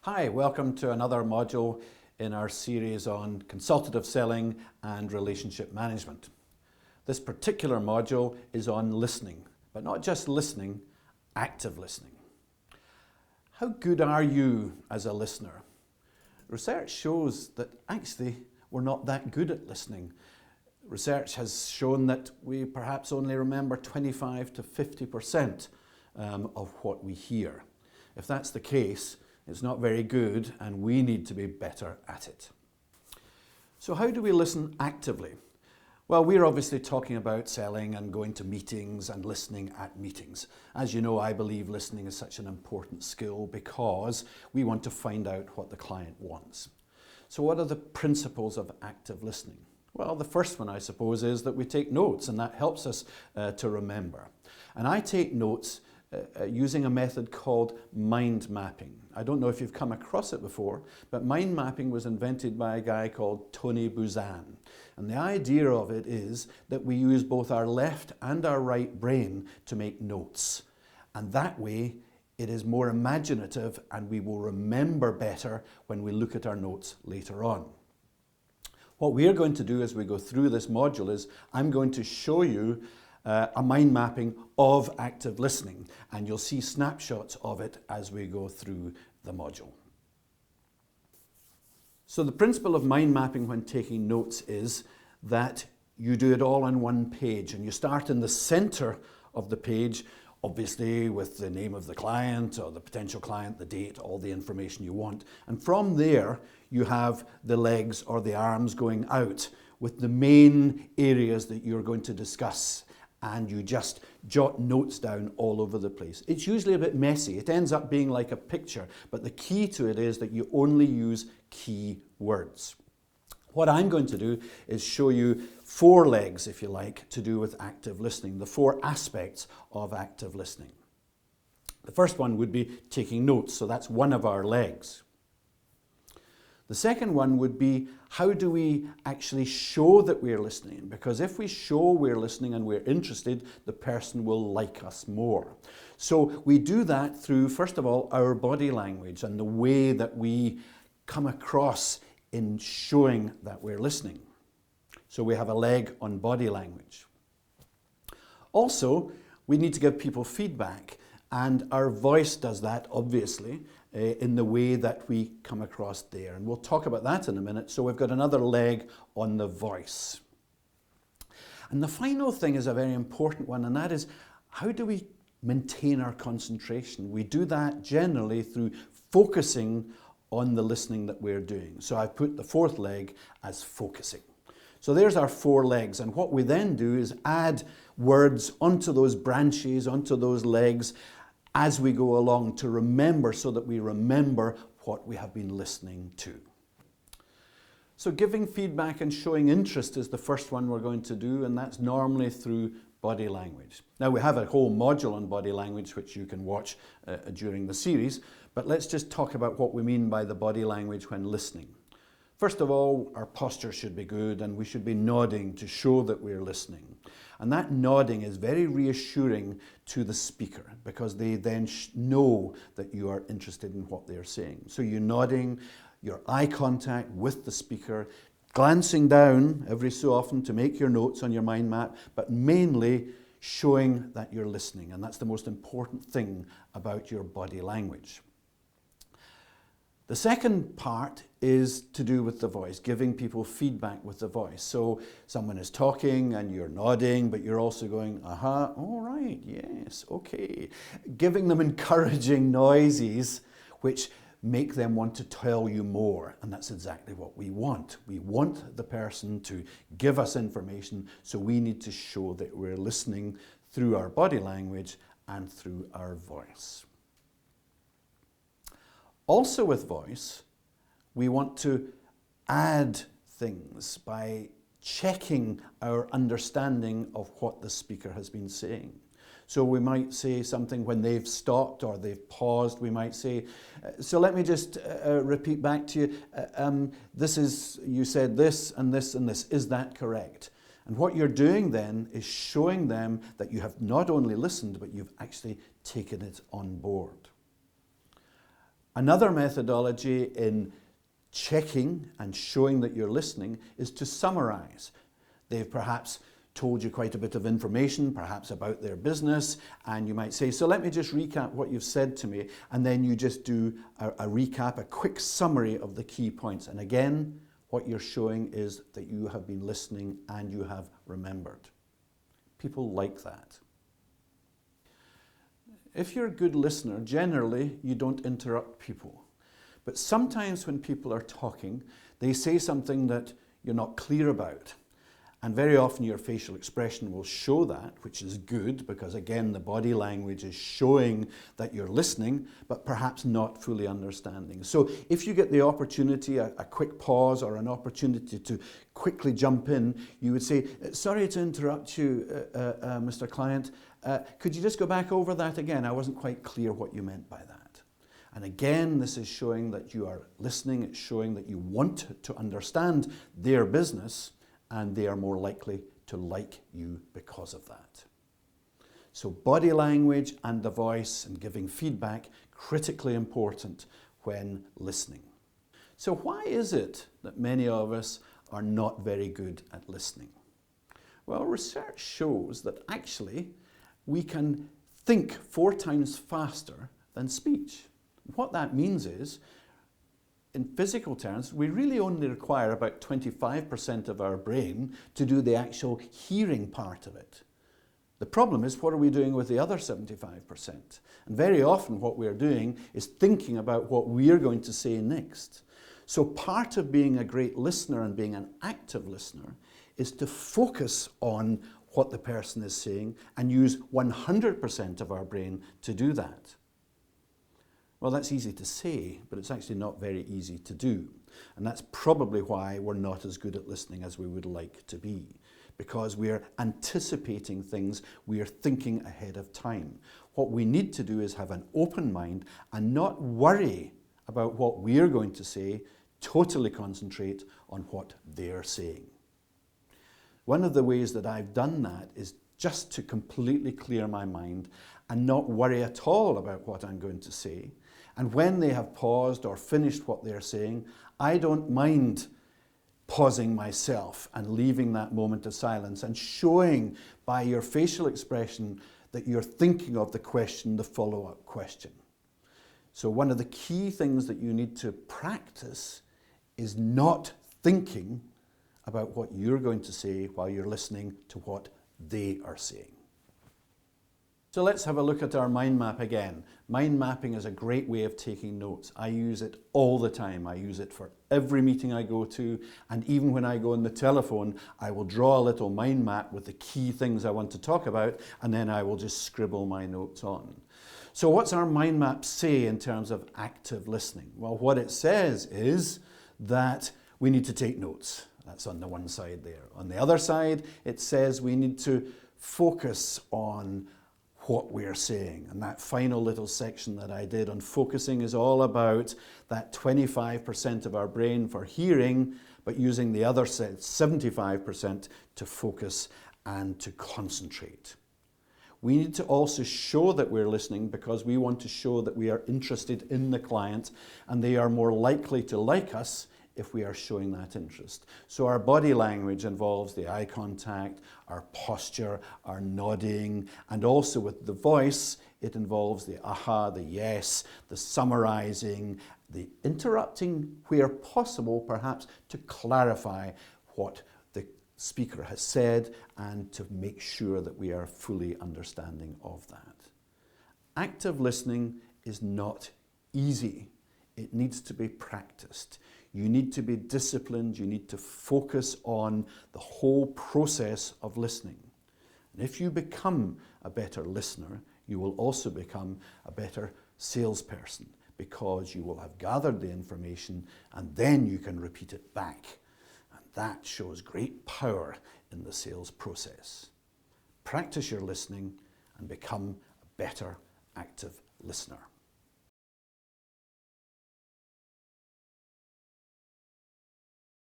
Hi, welcome to another module in our series on consultative selling and relationship management. This particular module is on listening, but not just listening, active listening. How good are you as a listener? Research shows that actually we're not that good at listening. Research has shown that we perhaps only remember 25 to 50% of what we hear. If that's the case, it's not very good and we need to be better at it. So how do we listen actively? Well, we're obviously talking about selling and going to meetings and listening at meetings. As you know, I believe listening is such an important skill because we want to find out what the client wants. So what are the principles of active listening? Well, the first one, I suppose, is that we take notes, and that helps us to remember. And I take notes using a method called mind mapping. I don't know if you've come across it before, but mind mapping was invented by a guy called Tony Buzan. And the idea of it is that we use both our left and our right brain to make notes. And that way, it is more imaginative and we will remember better when we look at our notes later on. What we are going to do as we go through this module is I'm going to show you a mind mapping of active listening, and you'll see snapshots of it as we go through the module. So the principle of mind mapping when taking notes is that you do it all on one page, and you start in the center of the page, obviously with the name of the client or the potential client, the date, all the information you want. And from there, you have the legs or the arms going out with the main areas that you're going to discuss. And you just jot notes down all over the place. It's usually a bit messy. It ends up being like a picture, but the key to it is that you only use key words. What I'm going to do is show you 4 legs, if you like, to do with active listening, the 4 aspects of active listening. The first one would be taking notes, so that's one of our legs. The second one would be, how do we actually show that we're listening? Because if we show we're listening and we're interested, the person will like us more. So we do that through, first of all, our body language and the way that we come across in showing that we're listening. So we have a leg on body language. Also, we need to give people feedback, and our voice does that, obviously, in the way that we come across there. And we'll talk about that in a minute. So we've got another leg on the voice. And the final thing is a very important one, and that is, how do we maintain our concentration? We do that generally through focusing on the listening that we're doing. So I've put the 4th leg as focusing. So there's our 4 legs, and what we then do is add words onto those branches, onto those legs, as we go along to remember, so that we remember what we have been listening to. So giving feedback and showing interest is the first one we're going to do, and that's normally through body language. Now we have a whole module on body language which you can watch during the series, but let's just talk about what we mean by the body language when listening. First of all, our posture should be good and we should be nodding to show that we're listening. And that nodding is very reassuring to the speaker because they then know that you are interested in what they're saying. So you're nodding, your eye contact with the speaker, glancing down every so often to make your notes on your mind map, but mainly showing that you're listening. And that's the most important thing about your body language. The second part is to do with the voice, giving people feedback with the voice. So someone is talking and you're nodding, but you're also going, all right, yes, okay. Giving them encouraging noises which make them want to tell you more. And that's exactly what we want. We want the person to give us information, so we need to show that we're listening through our body language and through our voice. Also with voice, we want to add things by checking our understanding of what the speaker has been saying. So we might say something when they've stopped or they've paused. We might say, so let me just repeat back to you. You said this and this and this. Is that correct? And what you're doing then is showing them that you have not only listened, but you've actually taken it on board. Another methodology in checking and showing that you're listening is to summarize. They've perhaps told you quite a bit of information, perhaps about their business, and you might say, so let me just recap what you've said to me, and then you just do a recap, a quick summary of the key points. And again, what you're showing is that you have been listening and you have remembered. People like that. If you're a good listener, generally you don't interrupt people. But sometimes when people are talking, they say something that you're not clear about. And very often your facial expression will show that, which is good, because again, the body language is showing that you're listening, but perhaps not fully understanding. So if you get the opportunity, a quick pause or an opportunity to quickly jump in, you would say, sorry to interrupt you, Mr. Client. Could you just go back over that again? I wasn't quite clear what you meant by that. And again, this is showing that you are listening. It's showing that you want to understand their business, and they are more likely to like you because of that. So body language and the voice and giving feedback, critically important when listening. So why is it that many of us are not very good at listening? Well, research shows that actually we can think 4 times faster than speech. What that means is, in physical terms, we really only require about 25% of our brain to do the actual hearing part of it. The problem is, what are we doing with the other 75%? And very often what we're doing is thinking about what we're going to say next. So part of being a great listener and being an active listener is to focus on what the person is saying and use 100% of our brain to do that. Well, that's easy to say, but it's actually not very easy to do. And that's probably why we're not as good at listening as we would like to be, because we're anticipating things, we're thinking ahead of time. What we need to do is have an open mind and not worry about what we're going to say, totally concentrate on what they're saying. One of the ways that I've done that is just to completely clear my mind and not worry at all about what I'm going to say. And when they have paused or finished what they're saying, I don't mind pausing myself and leaving that moment of silence and showing by your facial expression that you're thinking of the question, the follow-up question. So one of the key things that you need to practice is not thinking about what you're going to say while you're listening to what they are saying. So let's have a look at our mind map again. Mind mapping is a great way of taking notes. I use it all the time. I use it for every meeting I go to, and even when I go on the telephone, I will draw a little mind map with the key things I want to talk about, and then I will just scribble my notes on. So what's our mind map say in terms of active listening? Well, what it says is that we need to take notes. That's on the one side there. On the other side, it says we need to focus on what we're saying. And that final little section that I did on focusing is all about that 25% of our brain for hearing, but using the other 75% to focus and to concentrate. We need to also show that we're listening because we want to show that we are interested in the client and they are more likely to like us if we are showing that interest. So our body language involves the eye contact, our posture, our nodding, and also with the voice, it involves the aha, the yes, the summarizing, the interrupting where possible, perhaps to clarify what the speaker has said and to make sure that we are fully understanding of that. Active listening is not easy. It needs to be practiced. You need to be disciplined. You need to focus on the whole process of listening. And if you become a better listener, you will also become a better salesperson because you will have gathered the information and then you can repeat it back. And that shows great power in the sales process. Practice your listening and become a better active listener.